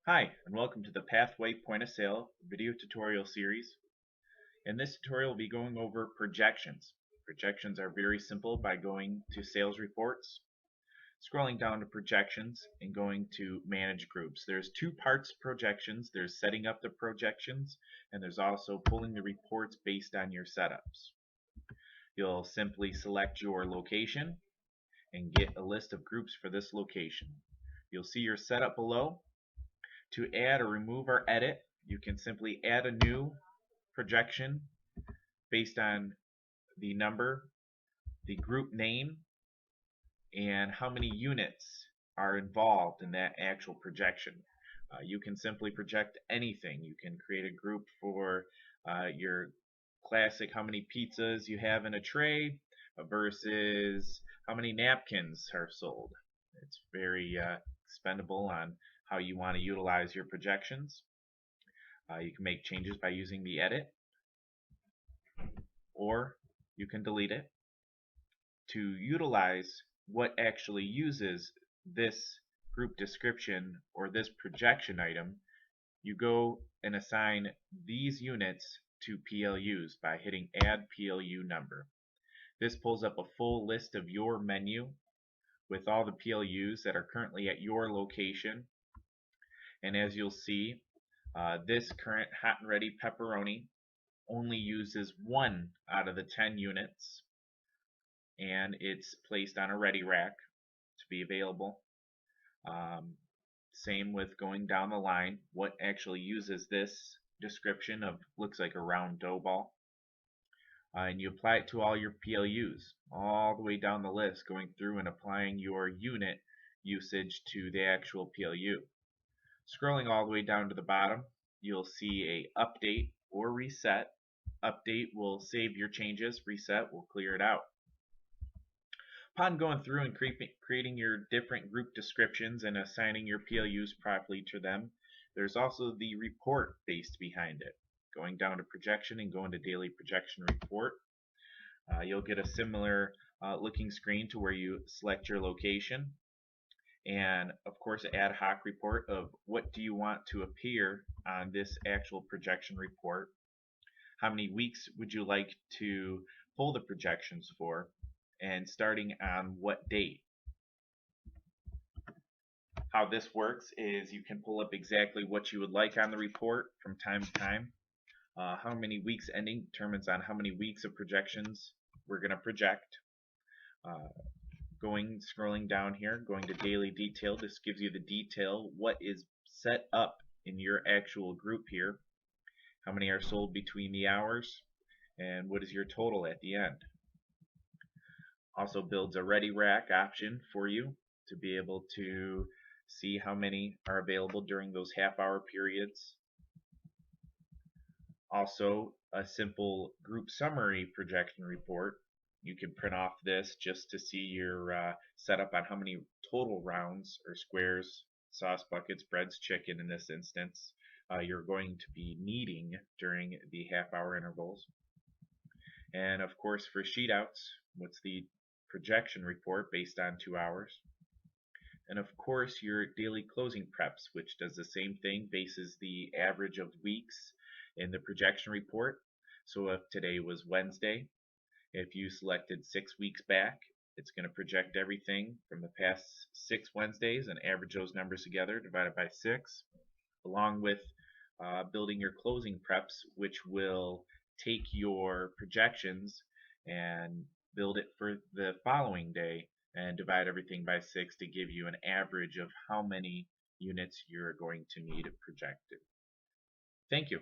Hi, and welcome to the Pathway Point of Sale video tutorial series. In this tutorial, we'll be going over projections. Projections are very simple by going to Sales Reports, scrolling down to Projections, and going to Manage Groups. There's two parts to projections. There's setting up the projections, and there's also pulling the reports based on your setups. You'll simply select your location and get a list of groups for this location. You'll see your setup below. To add or remove or edit, you can simply add a new projection based on the number, the group name, and how many units are involved in that actual projection. You can simply project anything. You can create a group for your classic how many pizzas you have in a tray versus how many napkins are sold. It's very expendable on how you want to utilize your projections. You can make changes by using the edit, or you can delete it. To utilize what actually uses this group description or this projection item, you go and assign these units to PLUs by hitting Add PLU Number. This pulls up a full list of your menu with all the PLUs that are currently at your location. And as you'll see, this current hot and ready pepperoni only uses 1 out of the 10 units, and it's placed on a ready rack to be available. Same with going down the line, what actually uses this description of looks like a round dough ball. And you apply it to all your PLUs, all the way down the list, going through and applying your unit usage to the actual PLU. Scrolling all the way down to the bottom, you'll see a update or reset. Update will save your changes, reset will clear it out. Upon going through and creating your different group descriptions and assigning your PLUs properly to them, there's also the report based behind it. Going down to projection and going to daily projection report, you'll get a similar looking screen to where you select your location, and of course an ad hoc report of what do you want to appear on this actual projection report. How many weeks would you like to pull the projections for, and starting on what date. How this works is you can pull up exactly what you would like on the report from time to time. How many weeks ending determines on how many weeks of projections we're going to project. Scrolling down here, going to daily detail, this gives you the detail, what is set up in your actual group here, how many are sold between the hours, and what is your total at the end. Also builds a ready rack option for you to be able to see how many are available during those half-hour periods. Also, a simple group summary projection report. You can print off this just to see your setup on how many total rounds or squares, sauce buckets, breads, chicken in this instance, you're going to be needing during the half-hour intervals. And of course, for sheet outs, what's the projection report based on 2 hours. And of course, your daily closing preps, which does the same thing, bases the average of weeks in the projection report. So if today was Wednesday, if you selected 6 weeks back, it's going to project everything from the past 6 Wednesdays and average those numbers together, divided by 6, along with building your closing preps, which will take your projections and build it for the following day and divide everything by 6 to give you an average of how many units you're going to need projected. Thank you.